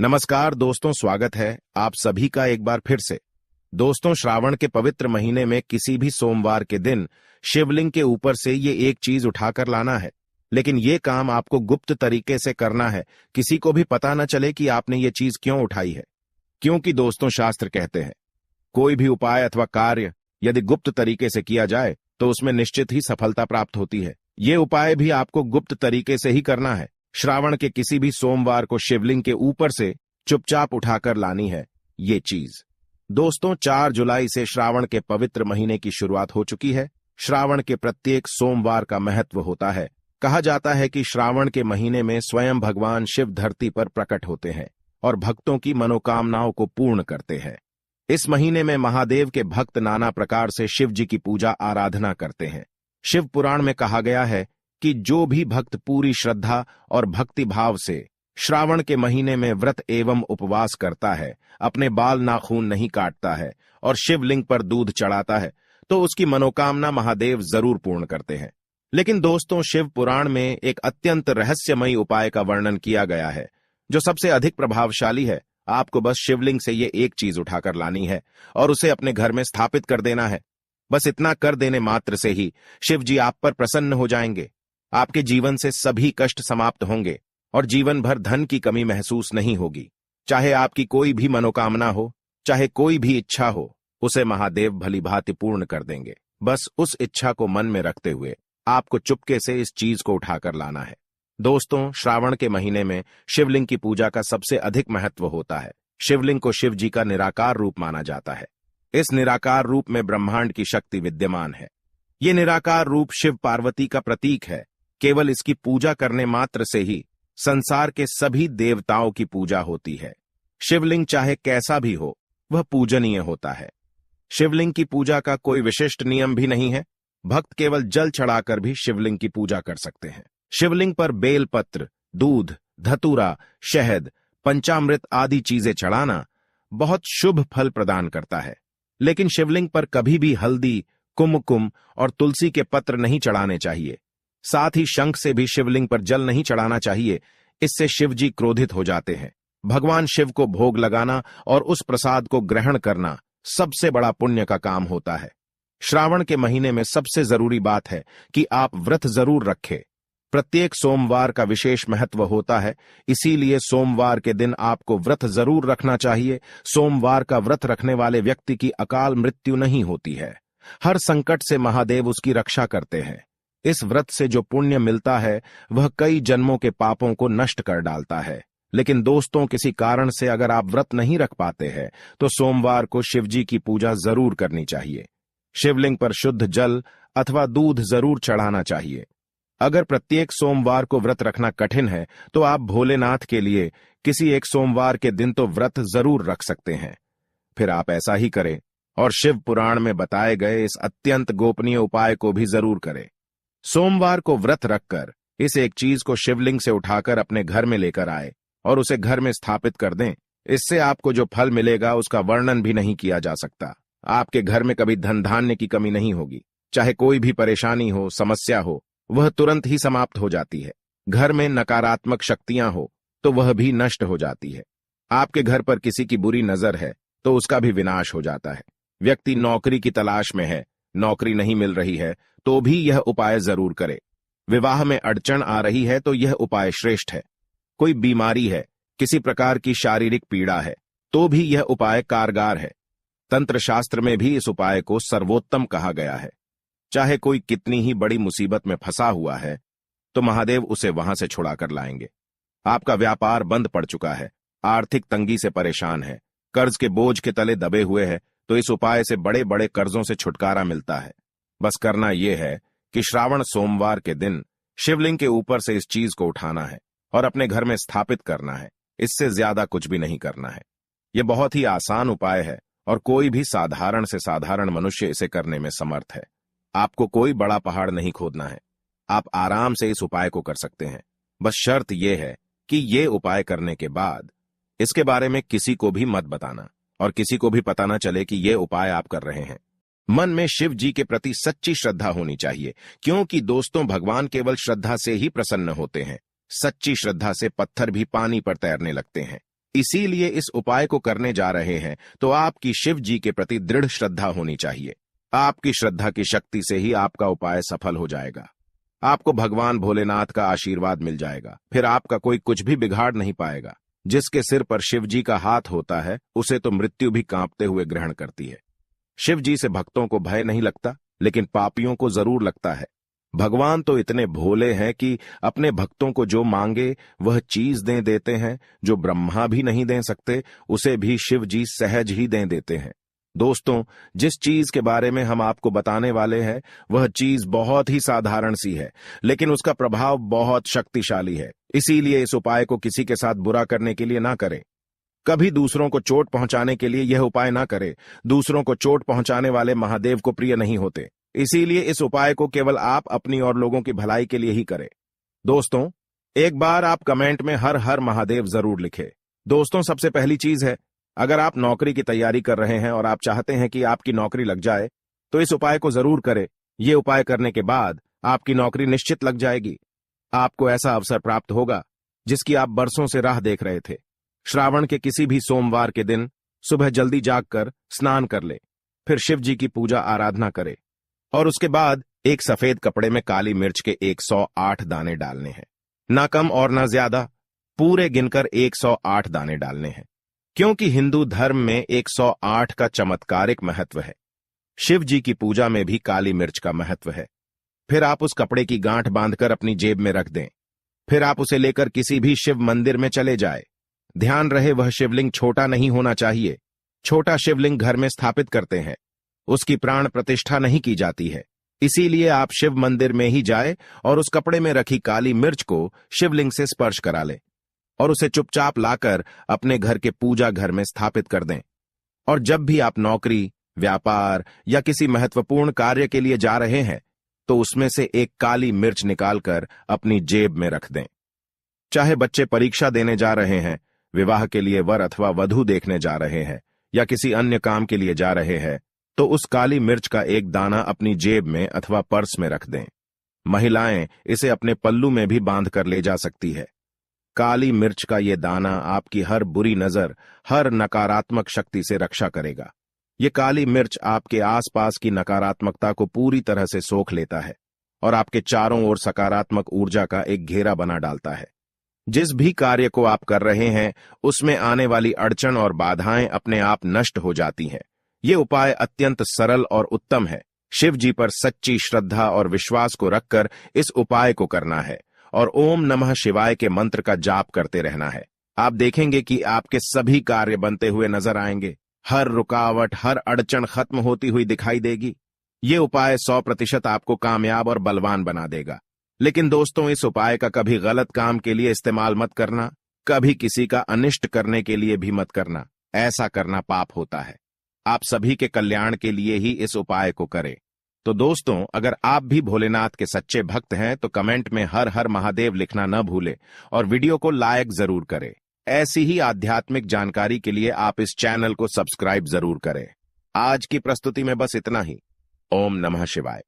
नमस्कार दोस्तों, स्वागत है आप सभी का एक बार फिर से। दोस्तों, श्रावण के पवित्र महीने में किसी भी सोमवार के दिन शिवलिंग के ऊपर से ये एक चीज उठाकर लाना है, लेकिन ये काम आपको गुप्त तरीके से करना है। किसी को भी पता न चले कि आपने ये चीज क्यों उठाई है, क्योंकि दोस्तों शास्त्र कहते हैं कोई भी उपाय अथवा कार्य यदि गुप्त तरीके से किया जाए तो उसमें निश्चित ही सफलता प्राप्त होती है। ये उपाय भी आपको गुप्त तरीके से ही करना है। श्रावण के किसी भी सोमवार को शिवलिंग के ऊपर से चुपचाप उठाकर लानी है ये चीज। दोस्तों, 4 जुलाई से श्रावण के पवित्र महीने की शुरुआत हो चुकी है। श्रावण के प्रत्येक सोमवार का महत्व होता है। कहा जाता है कि श्रावण के महीने में स्वयं भगवान शिव धरती पर प्रकट होते हैं और भक्तों की मनोकामनाओं को पूर्ण करते हैं। इस महीने में महादेव के भक्त नाना प्रकार से शिव जी की पूजा आराधना करते हैं। शिव पुराण में कहा गया है कि जो भी भक्त पूरी श्रद्धा और भक्ति भाव से श्रावण के महीने में व्रत एवं उपवास करता है, अपने बाल नाखून नहीं काटता है और शिवलिंग पर दूध चढ़ाता है, तो उसकी मनोकामना महादेव जरूर पूर्ण करते हैं। लेकिन दोस्तों, शिव पुराण में एक अत्यंत रहस्यमयी उपाय का वर्णन किया गया है जो सबसे अधिक प्रभावशाली है। आपको बस शिवलिंग से ये एक चीज उठाकर लानी है और उसे अपने घर में स्थापित कर देना है। बस इतना कर देने मात्र से ही शिव जी आप पर प्रसन्न हो जाएंगे। आपके जीवन से सभी कष्ट समाप्त होंगे और जीवन भर धन की कमी महसूस नहीं होगी। चाहे आपकी कोई भी मनोकामना हो, चाहे कोई भी इच्छा हो, उसे महादेव भली भांति पूर्ण कर देंगे। बस उस इच्छा को मन में रखते हुए आपको चुपके से इस चीज को उठाकर लाना है। दोस्तों, श्रावण के महीने में शिवलिंग की पूजा का सबसे अधिक महत्व होता है। शिवलिंग को शिव जी का निराकार रूप माना जाता है। इस निराकार रूप में ब्रह्मांड की शक्ति विद्यमान है। ये निराकार रूप शिव पार्वती का प्रतीक है। केवल इसकी पूजा करने मात्र से ही संसार के सभी देवताओं की पूजा होती है। शिवलिंग चाहे कैसा भी हो, वह पूजनीय होता है। शिवलिंग की पूजा का कोई विशिष्ट नियम भी नहीं है। भक्त केवल जल चढ़ाकर भी शिवलिंग की पूजा कर सकते हैं। शिवलिंग पर बेलपत्र, दूध, धतूरा, शहद, पंचामृत आदि चीजें चढ़ाना बहुत शुभ फल प्रदान करता है। लेकिन शिवलिंग पर कभी भी हल्दी, कुमकुम और तुलसी के पत्र नहीं चढ़ाने चाहिए। साथ ही शंख से भी शिवलिंग पर जल नहीं चढ़ाना चाहिए। इससे शिव जी क्रोधित हो जाते हैं। भगवान शिव को भोग लगाना और उस प्रसाद को ग्रहण करना सबसे बड़ा पुण्य का काम होता है। श्रावण के महीने में सबसे जरूरी बात है कि आप व्रत जरूर रखें। प्रत्येक सोमवार का विशेष महत्व होता है, इसीलिए सोमवार के दिन आपको व्रत जरूर रखना चाहिए। सोमवार का व्रत रखने वाले व्यक्ति की अकाल मृत्यु नहीं होती है। हर संकट से महादेव उसकी रक्षा करते हैं। इस व्रत से जो पुण्य मिलता है वह कई जन्मों के पापों को नष्ट कर डालता है। लेकिन दोस्तों, किसी कारण से अगर आप व्रत नहीं रख पाते हैं तो सोमवार को शिवजी की पूजा जरूर करनी चाहिए। शिवलिंग पर शुद्ध जल अथवा दूध जरूर चढ़ाना चाहिए। अगर प्रत्येक सोमवार को व्रत रखना कठिन है तो आप भोलेनाथ के लिए किसी एक सोमवार के दिन तो व्रत जरूर रख सकते हैं। फिर आप ऐसा ही करें और शिव पुराण में बताए गए इस अत्यंत गोपनीय उपाय को भी जरूर करें। सोमवार को व्रत रखकर इस एक चीज को शिवलिंग से उठाकर अपने घर में लेकर आए और उसे घर में स्थापित कर दें। इससे आपको जो फल मिलेगा उसका वर्णन भी नहीं किया जा सकता। आपके घर में कभी धन धान्य की कमी नहीं होगी। चाहे कोई भी परेशानी हो, समस्या हो, वह तुरंत ही समाप्त हो जाती है। घर में नकारात्मक शक्तियां हो तो वह भी नष्ट हो जाती है। आपके घर पर किसी की बुरी नजर है तो उसका भी विनाश हो जाता है। व्यक्ति नौकरी की तलाश में है, नौकरी नहीं मिल रही है तो भी यह उपाय जरूर करे। विवाह में अड़चन आ रही है तो यह उपाय श्रेष्ठ है। कोई बीमारी है, किसी प्रकार की शारीरिक पीड़ा है तो भी यह उपाय कारगर है। तंत्र शास्त्र में भी इस उपाय को सर्वोत्तम कहा गया है। चाहे कोई कितनी ही बड़ी मुसीबत में फंसा हुआ है तो महादेव उसे वहां से छुड़ाकर लाएंगे। आपका व्यापार बंद पड़ चुका है, आर्थिक तंगी से परेशान है, कर्ज के बोझ के तले दबे हुए है, तो इस उपाय से बड़े बड़े कर्जों से छुटकारा मिलता है। बस करना यह है कि श्रावण सोमवार के दिन शिवलिंग के ऊपर से इस चीज को उठाना है और अपने घर में स्थापित करना है। इससे ज्यादा कुछ भी नहीं करना है। यह बहुत ही आसान उपाय है और कोई भी साधारण से साधारण मनुष्य इसे करने में समर्थ है। आपको कोई बड़ा पहाड़ नहीं खोदना है। आप आराम से इस उपाय को कर सकते हैं। बस शर्त यह है कि ये उपाय करने के बाद इसके बारे में किसी को भी मत बताना और किसी को भी पता न चले कि ये उपाय आप कर रहे हैं। मन में शिव जी के प्रति सच्ची श्रद्धा होनी चाहिए, क्योंकि दोस्तों भगवान केवल श्रद्धा से ही प्रसन्न होते हैं। सच्ची श्रद्धा से पत्थर भी पानी पर तैरने लगते हैं। इसीलिए इस उपाय को करने जा रहे हैं तो आपकी शिव जी के प्रति दृढ़ श्रद्धा होनी चाहिए। आपकी श्रद्धा की शक्ति से ही आपका उपाय सफल हो जाएगा। आपको भगवान भोलेनाथ का आशीर्वाद मिल जाएगा। फिर आपका कोई कुछ भी बिगाड़ नहीं पाएगा। जिसके सिर पर शिव जी का हाथ होता है उसे तो मृत्यु भी कांपते हुए ग्रहण करती है। शिव जी से भक्तों को भय नहीं लगता, लेकिन पापियों को जरूर लगता है। भगवान तो इतने भोले हैं कि अपने भक्तों को जो मांगे वह चीज दे देते हैं। जो ब्रह्मा भी नहीं दे सकते उसे भी शिव जी सहज ही दे देते हैं। दोस्तों, जिस चीज के बारे में हम आपको बताने वाले हैं वह चीज बहुत ही साधारण सी है, लेकिन उसका प्रभाव बहुत शक्तिशाली है। इसीलिए इस उपाय को किसी के साथ बुरा करने के लिए ना करें। कभी दूसरों को चोट पहुंचाने के लिए यह उपाय ना करें। दूसरों को चोट पहुंचाने वाले महादेव को प्रिय नहीं होते। इसीलिए इस उपाय को केवल आप अपनी और लोगों की भलाई के लिए ही करें। दोस्तों, एक बार आप कमेंट में हर हर महादेव जरूर लिखें। दोस्तों, सबसे पहली चीज है, अगर आप नौकरी की तैयारी कर रहे हैं और आप चाहते हैं कि आपकी नौकरी लग जाए तो इस उपाय को जरूर करें। ये उपाय करने के बाद आपकी नौकरी निश्चित लग जाएगी। आपको ऐसा अवसर प्राप्त होगा जिसकी आप बरसों से राह देख रहे थे। श्रावण के किसी भी सोमवार के दिन सुबह जल्दी जागकर स्नान कर ले, फिर शिव जी की पूजा आराधना करे और उसके बाद एक सफेद कपड़े में काली मिर्च के 108 दाने डालने हैं। ना कम और ना ज्यादा, पूरे गिनकर 108 दाने डालने हैं, क्योंकि हिंदू धर्म में 108 का चमत्कारिक महत्व है। शिव जी की पूजा में भी काली मिर्च का महत्व है। फिर आप उस कपड़े की गांठ बांधकर अपनी जेब में रख दें। फिर आप उसे लेकर किसी भी शिव मंदिर में चले जाए। ध्यान रहे वह शिवलिंग छोटा नहीं होना चाहिए। छोटा शिवलिंग घर में स्थापित करते हैं, उसकी प्राण प्रतिष्ठा नहीं की जाती है। इसीलिए आप शिव मंदिर में ही जाए और उस कपड़े में रखी काली मिर्च को शिवलिंग से स्पर्श करा लें और उसे चुपचाप लाकर अपने घर के पूजा घर में स्थापित कर दें। और जब भी आप नौकरी, व्यापार या किसी महत्वपूर्ण कार्य के लिए जा रहे हैं तो उसमें से एक काली मिर्च निकालकर अपनी जेब में रख दें। चाहे बच्चे परीक्षा देने जा रहे हैं, विवाह के लिए वर अथवा वधू देखने जा रहे हैं या किसी अन्य काम के लिए जा रहे हैं, तो उस काली मिर्च का एक दाना अपनी जेब में अथवा पर्स में रख दें। महिलाएं इसे अपने पल्लू में भी बांध कर ले जा सकती है। काली मिर्च का ये दाना आपकी हर बुरी नजर, हर नकारात्मक शक्ति से रक्षा करेगा। ये काली मिर्च आपके आसपास की नकारात्मकता को पूरी तरह से सोख लेता है और आपके चारों ओर सकारात्मक ऊर्जा का एक घेरा बना डालता है। जिस भी कार्य को आप कर रहे हैं उसमें आने वाली अड़चन और बाधाएं अपने आप नष्ट हो जाती हैं। ये उपाय अत्यंत सरल और उत्तम है। शिव जी पर सच्ची श्रद्धा और विश्वास को रखकर इस उपाय को करना है और ओम नमः शिवाय के मंत्र का जाप करते रहना है। आप देखेंगे कि आपके सभी कार्य बनते हुए नजर आएंगे। हर रुकावट, हर अड़चन खत्म होती हुई दिखाई देगी। ये उपाय 100% आपको कामयाब और बलवान बना देगा। लेकिन दोस्तों, इस उपाय का कभी गलत काम के लिए इस्तेमाल मत करना, कभी किसी का अनिष्ट करने के लिए भी मत करना। ऐसा करना पाप होता है। आप सभी के कल्याण के लिए ही इस उपाय को करें। तो दोस्तों, अगर आप भी भोलेनाथ के सच्चे भक्त हैं तो कमेंट में हर हर महादेव लिखना न भूलें और वीडियो को लाइक जरूर करें। ऐसी ही आध्यात्मिक जानकारी के लिए आप इस चैनल को सब्सक्राइब जरूर करें। आज की प्रस्तुति में बस इतना ही। ओम नमः शिवाय।